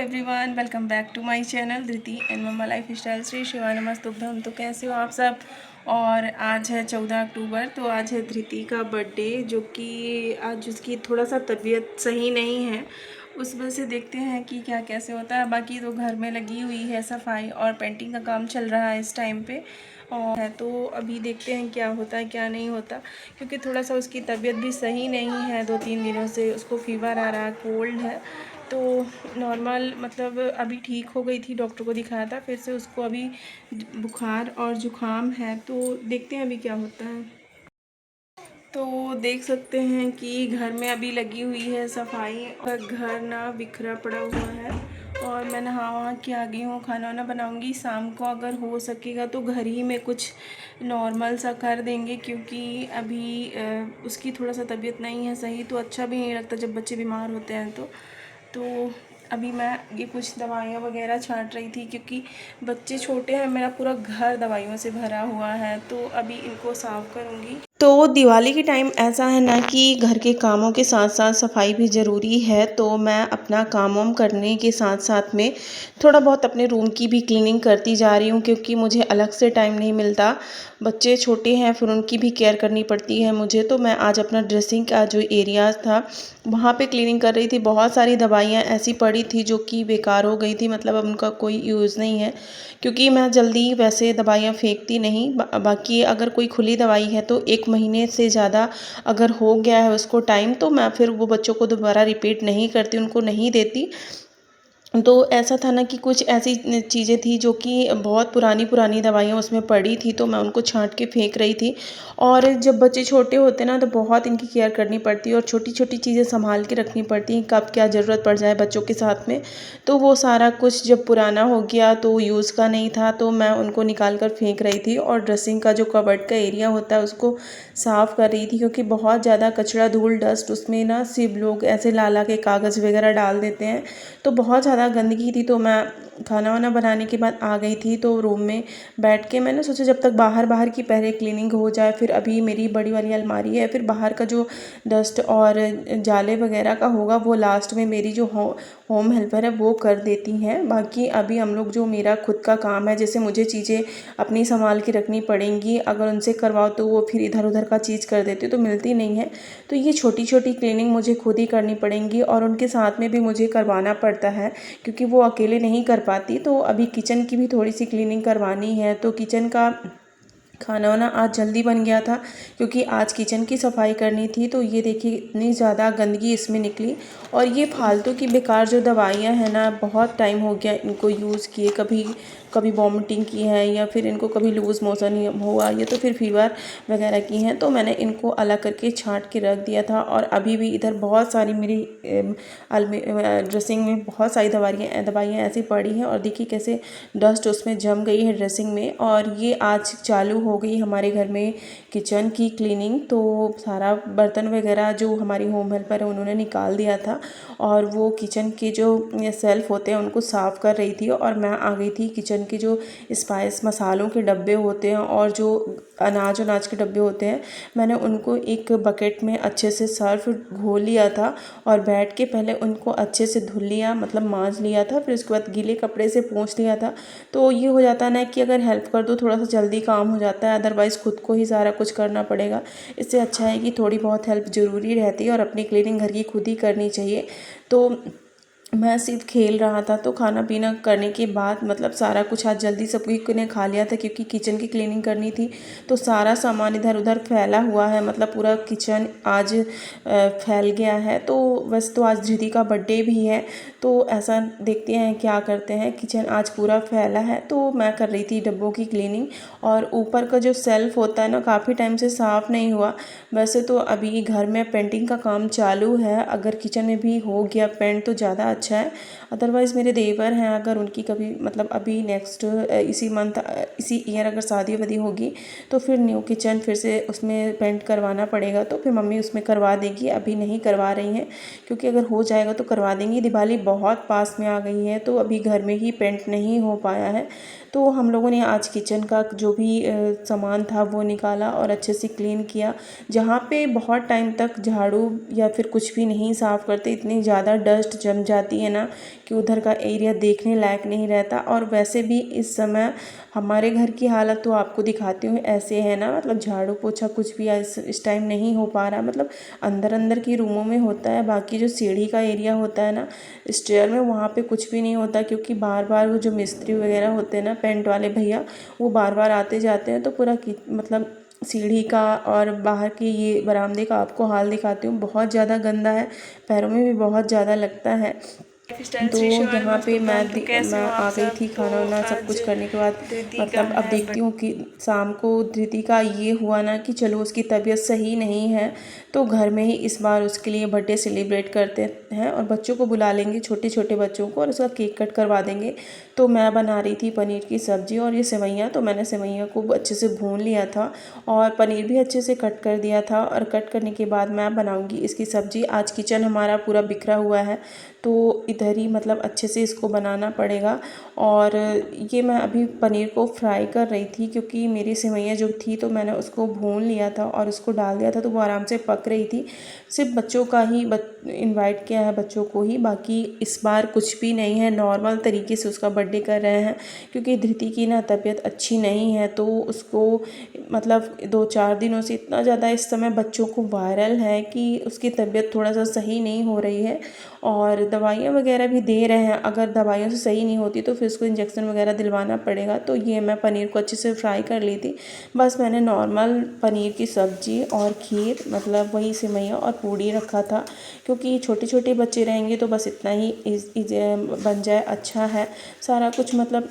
Everyone, welcome back to my channel Dhriti and mamma lifestyle Shri Shiva नमस्तुभ्यम। तो कैसे हो आप सब। और आज है 14 अक्टूबर, तो आज है धृति का बर्थडे, जो कि आज उसकी थोड़ा सा तबीयत सही नहीं है। उस वजह से देखते हैं कि क्या कैसे होता है। बाकी तो घर में लगी हुई है सफाई और पेंटिंग का काम चल रहा है इस टाइम पे। और है तो अभी देखते हैं क्या होता है क्या नहीं होता, क्योंकि थोड़ा सा उसकी तबीयत भी सही नहीं है। 2-3 दिनों से उसको फीवर आ रहा है, कोल्ड है। तो नॉर्मल मतलब अभी ठीक हो गई थी, डॉक्टर को दिखाया था, फिर से उसको अभी बुखार और ज़ुकाम है। तो देखते हैं अभी क्या होता है। तो देख सकते हैं कि घर में अभी लगी हुई है सफाई और घर ना बिखरा पड़ा हुआ है। और मैं नहा वहा के आ गई हूँ, खाना वाना बनाऊँगी शाम को। अगर हो सकेगा तो घर ही में कुछ नॉर्मल सा कर देंगे, क्योंकि अभी उसकी थोड़ा सा तबीयत नहीं है सही, तो अच्छा भी नहीं लगता जब बच्चे बीमार होते हैं। तो अभी मैं ये कुछ दवाइयाँ वगैरह छांट रही थी, क्योंकि बच्चे छोटे हैं, मेरा पूरा घर दवाइयों से भरा हुआ है। तो अभी इनको साफ़ करूँगी। तो दिवाली के टाइम ऐसा है ना कि घर के कामों के साथ साथ सफाई भी ज़रूरी है। तो मैं अपना काम वाम करने के साथ साथ में थोड़ा बहुत अपने रूम की भी क्लीनिंग करती जा रही हूँ, क्योंकि मुझे अलग से टाइम नहीं मिलता। बच्चे छोटे हैं, फिर उनकी भी केयर करनी पड़ती है मुझे। तो मैं आज अपना ड्रेसिंग का जो एरियाज़ था वहाँ पे क्लीनिंग कर रही थी। बहुत सारी दवाइयाँ ऐसी पड़ी थी जो कि बेकार हो गई थी, मतलब अब उनका कोई यूज़ नहीं है, क्योंकि मैं जल्दी वैसे दवाइयाँ फेंकती नहीं। बाकी अगर कोई खुली दवाई है तो 1 महीने से ज़्यादा अगर हो गया है उसको टाइम, तो मैं फिर वो बच्चों को दोबारा रिपीट नहीं करती, उनको नहीं देती। तो ऐसा था ना कि कुछ ऐसी चीज़ें थी जो कि बहुत पुरानी पुरानी दवाइयाँ उसमें पड़ी थी, तो मैं उनको छांट के फेंक रही थी। और जब बच्चे छोटे होते हैं ना, तो बहुत इनकी केयर करनी पड़ती है और छोटी छोटी चीज़ें संभाल के रखनी पड़ती हैं, कब क्या ज़रूरत पड़ जाए बच्चों के साथ में। तो वो सारा कुछ जब पुराना हो गया तो यूज़ का नहीं था, तो मैं उनको निकाल कर फेंक रही थी। और ड्रेसिंग का जो कबर्ड का एरिया होता है उसको साफ़ कर रही थी, क्योंकि बहुत ज़्यादा कचरा धूल डस्ट उसमें ना सिर्फ लोग ऐसे ला के कागज़ वगैरह डाल देते हैं। तो बहुत ज़्यादा गंदगी थी। तो मैं खाना वाना बनाने के बाद आ गई थी, तो रूम में बैठ के मैंने सोचा जब तक बाहर बाहर की पहले क्लीनिंग हो जाए, फिर अभी मेरी बड़ी वाली अलमारी है, फिर बाहर का जो डस्ट और जाले वगैरह का होगा वो लास्ट में मेरी जो होम हेल्पर है वो कर देती हैं। बाकी अभी हम लोग जो मेरा खुद का काम है, जैसे मुझे चीज़ें अपनी संभाल के रखनी पड़ेंगी, अगर उनसे करवाओ तो वो फिर इधर उधर का चीज़ कर देती तो मिलती नहीं है। तो ये छोटी छोटी क्लीनिंग मुझे खुद ही करनी पड़ेंगी, और उनके साथ में भी मुझे करवाना पड़ता है, क्योंकि वो अकेले नहीं कर पाती। तो अभी किचन की भी थोड़ी सी क्लीनिंग करवानी है। तो किचन का खाना वाना आज जल्दी बन गया था, क्योंकि आज किचन की सफाई करनी थी। तो ये देखिए इतनी ज़्यादा गंदगी इसमें निकली। और ये फालतू की बेकार जो दवाइयाँ हैं ना, बहुत टाइम हो गया इनको यूज़ किए, कभी कभी वॉमिटिंग की है, या फिर इनको कभी लूज़ मोशन हुआ, या तो फिर फीवर वगैरह की हैं। तो मैंने इनको अलग करके छांट के रख दिया था। और अभी भी इधर बहुत सारी मेरी ड्रेसिंग में बहुत सारी दवाइयाँ ऐसी पड़ी हैं, और देखिए कैसे डस्ट उसमें जम गई है ड्रेसिंग में। और ये आज चालू हो गई हमारे घर में किचन की क्लीनिंग। तो सारा बर्तन वगैरह जो हमारी होम हेल्पर है उन्होंने निकाल दिया था, और वो किचन के जो सेल्फ होते हैं उनको साफ़ कर रही थी। और मैं आ गई थी किचन के जो स्पाइस मसालों के डब्बे होते हैं और जो अनाज के डब्बे होते हैं, मैंने उनको एक बकेट में अच्छे से सर्फ घोल लिया था, और बैठ के पहले उनको अच्छे से धुल लिया, मतलब मांज लिया था। फिर उसके बाद गीले कपड़े से पोंछ लिया था। तो ये हो जाता है ना कि अगर हेल्प कर दो थोड़ा सा जल्दी काम हो जाता है, अदरवाइज़ खुद को ही सारा कुछ करना पड़ेगा। इससे अच्छा है कि थोड़ी बहुत हेल्प ज़रूरी रहती है, और अपनी क्लीनिंग घर की खुद ही करनी चाहिए। तो मैं सिर्फ खेल रहा था, तो खाना पीना करने के बाद मतलब सारा कुछ आज जल्दी सबकी ने खा लिया था, क्योंकि किचन की क्लीनिंग करनी थी। तो सारा सामान इधर उधर फैला हुआ है, मतलब पूरा किचन आज फैल गया है। तो वैसे तो आज धृति का बर्थडे भी है, तो ऐसा देखते हैं क्या करते हैं। किचन आज पूरा फैला है, तो मैं कर रही थी डब्बों की क्लीनिंग। और ऊपर का जो सेल्फ होता है ना, काफ़ी टाइम से साफ़ नहीं हुआ। वैसे तो अभी घर में पेंटिंग का काम चालू है, अगर किचन में भी हो गया पेंट तो ज़्यादा अच्छा है। अदरवाइज़ मेरे देवर हैं, अगर उनकी कभी मतलब अभी नेक्स्ट इसी मंथ इसी ईयर अगर शादी वादी होगी, तो फिर न्यू किचन फिर से उसमें पेंट करवाना पड़ेगा। तो फिर मम्मी उसमें करवा देगी, अभी नहीं करवा रही हैं, क्योंकि अगर हो जाएगा तो करवा देंगी। दिवाली बहुत पास में आ गई है, तो अभी घर में ही पेंट नहीं हो पाया है। तो हम लोगों ने आज किचन का जो भी सामान था वो निकाला और अच्छे से क्लीन किया। जहाँ पे बहुत टाइम तक झाड़ू या फिर कुछ भी नहीं साफ़ करते, इतनी ज़्यादा डस्ट जम जाती जाती है ना कि उधर का एरिया देखने लायक नहीं रहता। और वैसे भी इस समय हमारे घर की हालत तो आपको दिखाती हूँ ऐसे है ना, मतलब झाड़ू पोछा कुछ भी इस टाइम नहीं हो पा रहा। मतलब अंदर अंदर की रूमों में होता है, बाकी जो सीढ़ी का एरिया होता है ना स्टेयर में, वहाँ पे कुछ भी नहीं होता, क्योंकि बार बार वो जो मिस्त्री वगैरह होते हैं ना, पेंट वाले भैया, वो बार बार आते जाते हैं। तो पूरा मतलब सीढ़ी का और बाहर की ये बरामदे का आपको हाल दिखाती हूँ, बहुत ज़्यादा गंदा है, पैरों में भी बहुत ज़्यादा लगता है। तो यहाँ पे मैं आ गई थी, खाना वाना सब कुछ करने के बाद मतलब अब देखती हूँ कि शाम को धृति का ये हुआ ना कि चलो उसकी तबीयत सही नहीं है, तो घर में ही इस बार उसके लिए बर्थडे सेलिब्रेट करते हैं और बच्चों को बुला लेंगे, छोटे छोटे बच्चों को, और उसका केक कट करवा देंगे। तो मैं बना रही थी पनीर की सब्ज़ी और ये सेवइयाँ, तो मैंने सेवइयाँ को अच्छे से भून लिया था और पनीर भी अच्छे से कट कर दिया था। और कट करने के बाद मैं बनाऊँगी इसकी सब्ज़ी। आज किचन हमारा पूरा बिखरा हुआ है, तो इधर ही मतलब अच्छे से इसको बनाना पड़ेगा। और ये मैं अभी पनीर को फ्राई कर रही थी, क्योंकि मेरी सेवइयाँ जो थी तो मैंने उसको भून लिया था और उसको डाल दिया था, तो वो आराम से पक रही थी। सिर्फ बच्चों का ही इनवाइट किया है, बच्चों को ही, बाकी इस बार कुछ भी नहीं है, नॉर्मल तरीके से उसका बर्थडे कर रहे हैं। क्योंकि धृति की ना तबीयत अच्छी नहीं है, तो उसको मतलब 2-4 दिनों से इतना ज़्यादा इस समय बच्चों को वायरल है कि उसकी तबीयत थोड़ा सा सही नहीं हो रही है। और दवाइयाँ वगैरह भी दे रहे हैं, अगर दवाइयों से सही नहीं होती तो फिर उसको इंजेक्शन वगैरह दिलवाना पड़ेगा। तो ये मैं पनीर को अच्छे से फ्राई कर ली थी। बस मैंने नॉर्मल पनीर की सब्ज़ी और खीर, मतलब वही सेवइयाँ और पूड़ी रखा था, क्योंकि छोटे छोटे बच्चे रहेंगे तो बस इतना ही बन जाए, अच्छा है। सारा कुछ मतलब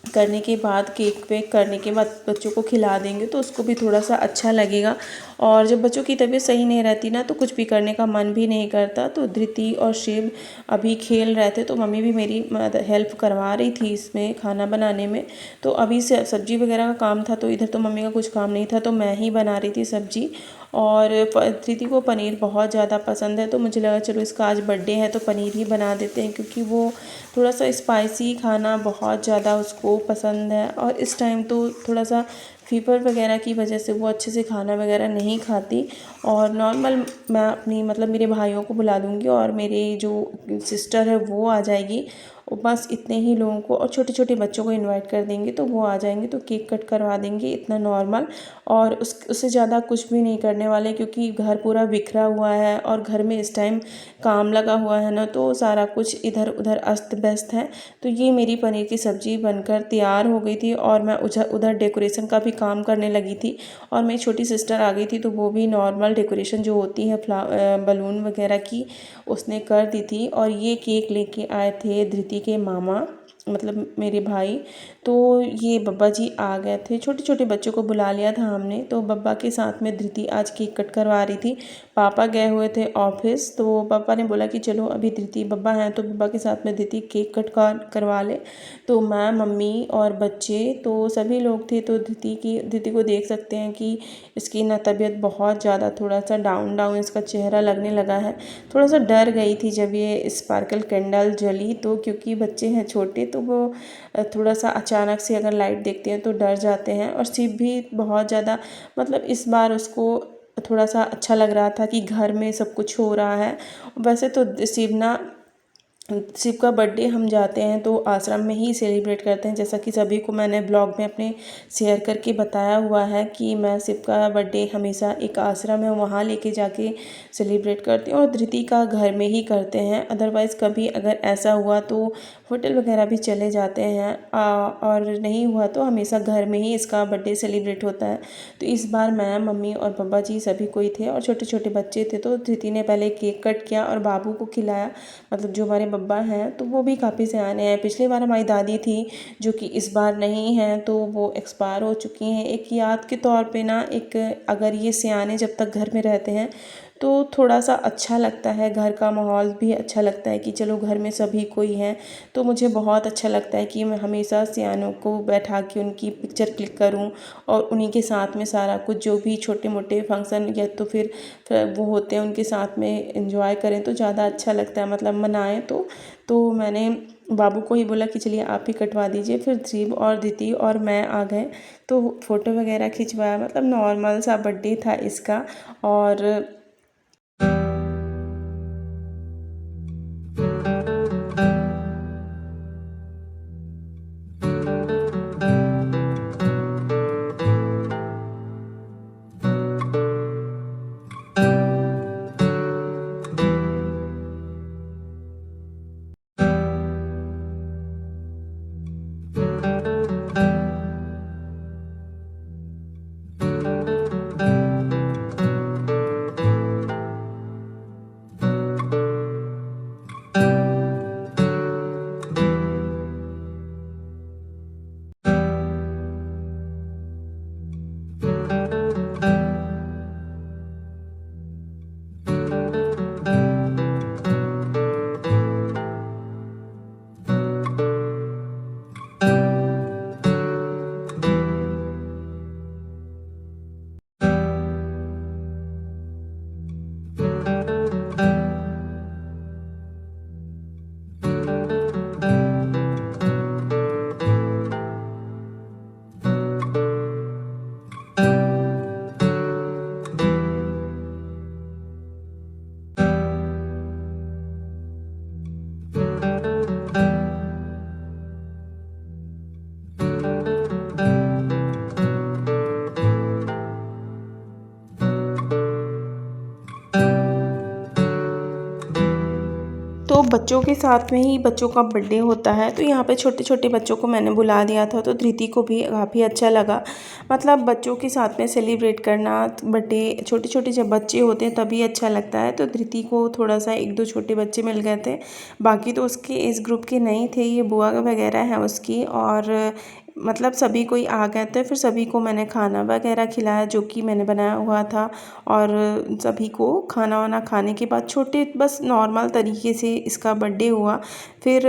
करने के बाद, केक वेक करने के बाद बच्चों को खिला देंगे तो उसको भी थोड़ा सा अच्छा लगेगा। और जब बच्चों की तबीयत सही नहीं रहती ना, तो कुछ भी करने का मन भी नहीं करता। तो धृति और शिव अभी खेल रहे थे, तो मम्मी भी मेरी हेल्प करवा रही थी इसमें खाना बनाने में। तो अभी से सब्जी वगैरह का काम था, तो इधर तो मम्मी का कुछ काम नहीं था, तो मैं ही बना रही थी सब्जी। और धृति को पनीर बहुत ज़्यादा पसंद है, तो मुझे लगा चलो इसका आज बर्थडे है तो पनीर ही बना देते हैं, क्योंकि वो थोड़ा सा स्पाइसी खाना बहुत ज़्यादा उसको पसंद है। और इस टाइम तो थोड़ा सा फीवर वगैरह की वजह से वो अच्छे से खाना वगैरह नहीं खाती। और नॉर्मल मैं अपनी मतलब मेरे भाइयों को बुला दूँगी और मेरी जो सिस्टर है वो आ जाएगी, और बस इतने ही लोगों को, और छोटे छोटे बच्चों को इनवाइट कर देंगे तो वो आ जाएंगे, तो केक कट करवा देंगे, इतना नॉर्मल। और उससे ज़्यादा कुछ भी नहीं करने वाले, क्योंकि घर पूरा बिखरा हुआ है और घर में इस टाइम काम लगा हुआ है ना, तो सारा कुछ इधर उधर अस्त व्यस्त है। तो ये मेरी पनीर की सब्ज़ी बनकर तैयार हो गई थी और मैं उधर डेकोरेशन का भी काम करने लगी थी। और मेरी छोटी सिस्टर आ गई थी, तो वो भी नॉर्मल डेकोरेशन जो होती है बलून वगैरह की, उसने कर दी थी। और ये केक लेके आए थे धृति के मामा, मतलब मेरे भाई। तो ये बब्बा जी आ गए थे, छोटे छोटे बच्चों को बुला लिया था हमने। तो बब्बा के साथ में धृति आज केक कट करवा रही थी। पापा गए हुए थे ऑफिस, तो पापा ने बोला कि चलो अभी धृति बब्बा हैं तो बब्बा के साथ में धृति केक कट करवा ले। तो मैं, मम्मी और बच्चे, तो सभी लोग थे। तो धृति को देख सकते हैं कि इसकी ना तबीयत बहुत ज़्यादा थोड़ा सा डाउन डाउन इसका चेहरा लगने लगा है। थोड़ा सा डर गई थी जब ये स्पार्कल कैंडल जली, तो क्योंकि बच्चे हैं छोटे, तो वो थोड़ा सा अचानक से अगर लाइट देखते हैं तो डर जाते हैं। और शिव भी बहुत ज़्यादा, मतलब इस बार उसको थोड़ा सा अच्छा लग रहा था कि घर में सब कुछ हो रहा है। वैसे तो शिव का बर्थडे हम जाते हैं तो आश्रम में ही सेलिब्रेट करते हैं, जैसा कि सभी को मैंने ब्लॉग में अपने शेयर करके बताया हुआ है कि मैं शिव का बर्थडे हमेशा एक आश्रम है वहाँ लेके जाके सेलिब्रेट करती हूँ, और धृति का घर में ही करते हैं। अदरवाइज़ कभी अगर ऐसा हुआ तो होटल वगैरह भी चले जाते हैं, और नहीं हुआ तो हमेशा घर में ही इसका बर्थडे सेलिब्रेट होता है। तो इस बार मैं, मम्मी और पापा जी सभी कोई थे और छोटे छोटे बच्चे थे। तो धृति ने पहले केक कट किया और बाबू को खिलाया, मतलब जो हमारे बब्बा हैं तो वो भी काफ़ी सयाने हैं। पिछली बार हमारी दादी थी जो कि इस बार नहीं हैं, तो वो एक्सपायर हो चुकी हैं। एक याद के तौर पे ना, एक अगर ये सयाने जब तक घर में रहते हैं तो थोड़ा सा अच्छा लगता है, घर का माहौल भी अच्छा लगता है कि चलो घर में सभी कोई हैं। तो मुझे बहुत अच्छा लगता है कि मैं हमेशा सयानों को बैठा के उनकी पिक्चर क्लिक करूं और उन्हीं के साथ में सारा कुछ जो भी छोटे मोटे फंक्शन या तो फिर वो होते हैं उनके साथ में एंजॉय करें तो ज़्यादा अच्छा लगता है, मतलब मनाएं। तो मैंने बाबू को ही बोला कि चलिए आप ही कटवा दीजिए। फिर शिव और धृति और मैं आ गए, तो फ़ोटो वगैरह खिंचवाया, मतलब नॉर्मल सा बर्थडे था इसका। और तो बच्चों के साथ में ही बच्चों का बर्थडे होता है, तो यहाँ पे छोटे छोटे बच्चों को मैंने बुला दिया था, तो धृति को भी काफ़ी अच्छा लगा। मतलब बच्चों के साथ में सेलिब्रेट करना बर्थडे, छोटे छोटे जब बच्चे होते हैं तभी अच्छा लगता है। तो धृति को थोड़ा सा एक दो छोटे बच्चे मिल गए थे, बाकी तो उसके इस ग्रुप के नहीं थे, ये बुआ वगैरह हैं उसकी। और मतलब सभी कोई आ गए थे, फिर सभी को मैंने खाना वगैरह खिलाया जो कि मैंने बनाया हुआ था। और सभी को खाना वाना खाने के बाद छोटे बस नॉर्मल तरीके से इसका बर्थडे हुआ। फिर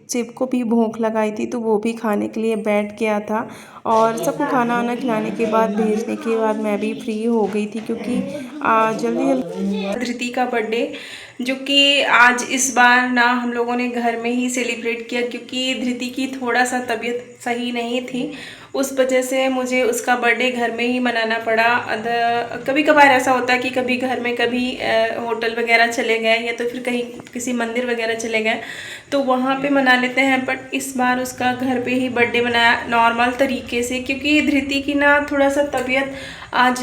शिव को भी भूख लगाई थी, तो वो भी खाने के लिए बैठ गया था। और सबको खाना वाना खिलाने के बाद भेजने के बाद मैं भी फ्री हो गई थी, क्योंकि जल्दी जल्दी धृति का बर्थडे जो कि आज इस बार ना हम लोगों ने घर में ही सेलिब्रेट किया, क्योंकि धृति की थोड़ा सा तबीयत सही नहीं थी, उस वजह से मुझे उसका बर्थडे घर में ही मनाना पड़ा। कभी कभार ऐसा होता है कि कभी घर में, कभी होटल वगैरह चले गए या तो फिर कहीं किसी मंदिर वगैरह चले गए तो वहाँ पे मना लेते हैं। बट इस बार उसका घर पे ही बर्थडे मनाया नॉर्मल तरीके से, क्योंकि धृति की ना थोड़ा सा तबीयत आज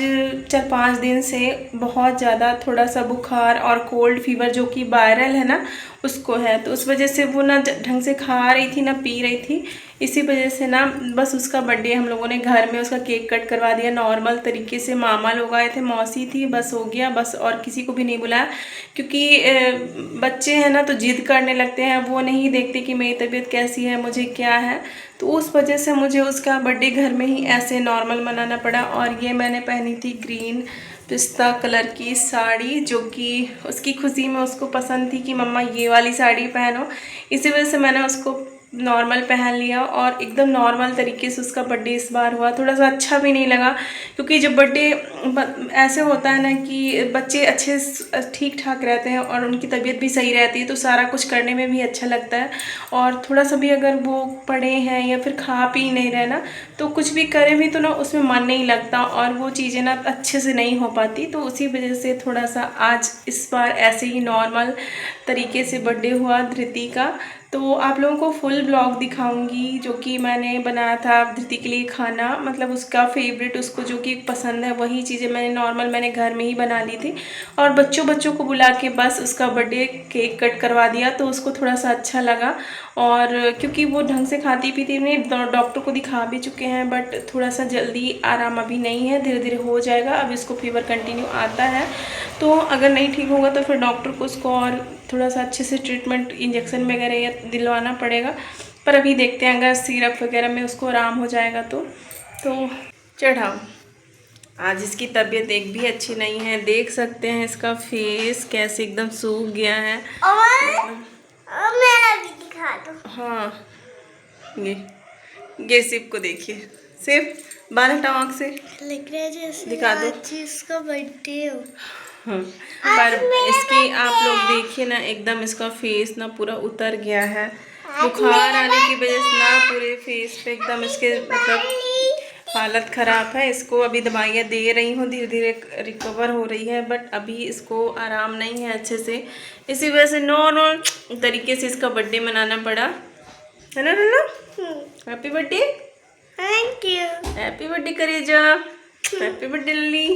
4-5 दिन से बहुत ज़्यादा थोड़ा सा बुखार और कोल्ड फीवर जो कि वायरल है ना उसको है, तो उस वजह से वो ना ढंग से खा रही थी ना पी रही थी। इसी वजह से ना बस उसका बर्थडे हम लोगों ने घर में उसका केक कट करवा दिया नॉर्मल तरीके से। मामा लोग आए थे, मौसी थी, बस हो गया बस, और किसी को भी नहीं बुलाया, क्योंकि बच्चे हैं ना तो जिद करने लगते हैं, वो नहीं देखते कि मेरी तबीयत कैसी है, मुझे क्या है। तो उस वजह से मुझे उसका बर्थडे घर में ही ऐसे नॉर्मल मनाना पड़ा। और ये मैंने पहनी थी ग्रीन पिस्ता कलर की साड़ी, जो कि उसकी खुशी में उसको पसंद थी कि मम्मा ये वाली साड़ी पहनो, इसी वजह से मैंने उसको नॉर्मल पहन लिया। और एकदम नॉर्मल तरीके से उसका बर्थडे इस बार हुआ। थोड़ा सा अच्छा भी नहीं लगा, क्योंकि जब बर्थडे ऐसे होता है ना कि बच्चे अच्छे ठीक ठाक रहते हैं और उनकी तबीयत भी सही रहती है, तो सारा कुछ करने में भी अच्छा लगता है। और थोड़ा सा भी अगर वो पड़े हैं या फिर खा पी नहीं रहे ना, तो कुछ भी करें भी तो ना उसमें मन नहीं लगता और वो चीज़ें ना अच्छे से नहीं हो पाती। तो उसी वजह से थोड़ा सा आज इस बार ऐसे ही नॉर्मल तरीके से बर्थडे हुआ धृति का। तो आप लोगों को फुल ब्लॉग दिखाऊंगी जो कि मैंने बनाया था धृति के लिए खाना, मतलब उसका फेवरेट, उसको जो कि पसंद है वही चीज़ें मैंने घर में ही बना ली थी। और बच्चों को बुला के बस उसका बर्थडे केक कट करवा दिया, तो उसको थोड़ा सा अच्छा लगा। और क्योंकि वो ढंग से खाती पीती नहीं, डॉक्टर को दिखा भी चुके हैं, बट थोड़ा सा जल्दी आराम अभी नहीं है, धीरे धीरे हो जाएगा। अभी इसको फीवर कंटिन्यू आता है, तो अगर नहीं ठीक होगा तो फिर डॉक्टर को उसको और थोड़ा सा अच्छे से ट्रीटमेंट, इंजेक्शन वगैरह या दिलवाना पड़ेगा। पर अभी देखते हैं, अगर सिरप वगैरह में उसको आराम हो जाएगा तो चढ़ाओ। आज इसकी तबीयत एक भी अच्छी नहीं है, देख सकते हैं इसका फेस कैसे एकदम सूख गया है। और मेरा भी दिखा दो। हाँ, ये सिर्फ को देखिए, सिर्फ 12 आँख से लग रहा है जैसे दिखा दो इसका बर्थडे हो। हाँ, पर इसकी आप लोग देखिए ना, एकदम इसका फेस ना पूरा उतर गया है, बुखार आने की वजह से ना पूरे फेस पे एकदम इसके मतलब हालत ख़राब है। इसको अभी दवाइयाँ दे रही हूँ, धीरे धीरे रिकवर हो रही है, बट अभी इसको आराम नहीं है अच्छे से। इसी वजह से नॉर्मल तरीके से इसका बर्थडे मनाना पड़ा, है ना नन्ना? Happy birthday, thank you, happy birthday करे जा, हैप्पी बर्थडे लली।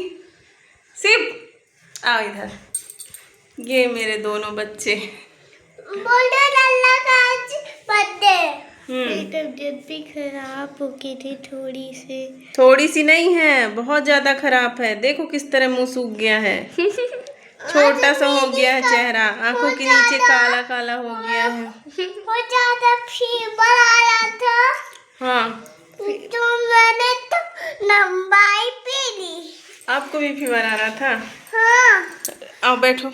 सिर्फ आओ इधर, ये मेरे दोनों बच्चे बोले लल्ला का आज बर्थडे। मेरी तबीयत भी खराब हो गई थी थोड़ी सी नहीं है, बहुत ज्यादा खराब है। देखो किस तरह मुंह सूख गया है, छोटा सा हो गया है चेहरा, आंखों के नीचे काला काला हो गया है। बहुत ज्यादा फीवर आ रहा था। हाँ, तो मैंने तो दवाई पी ली। आपको भी फीवर आ रहा था? हाँ। आओ बैठो।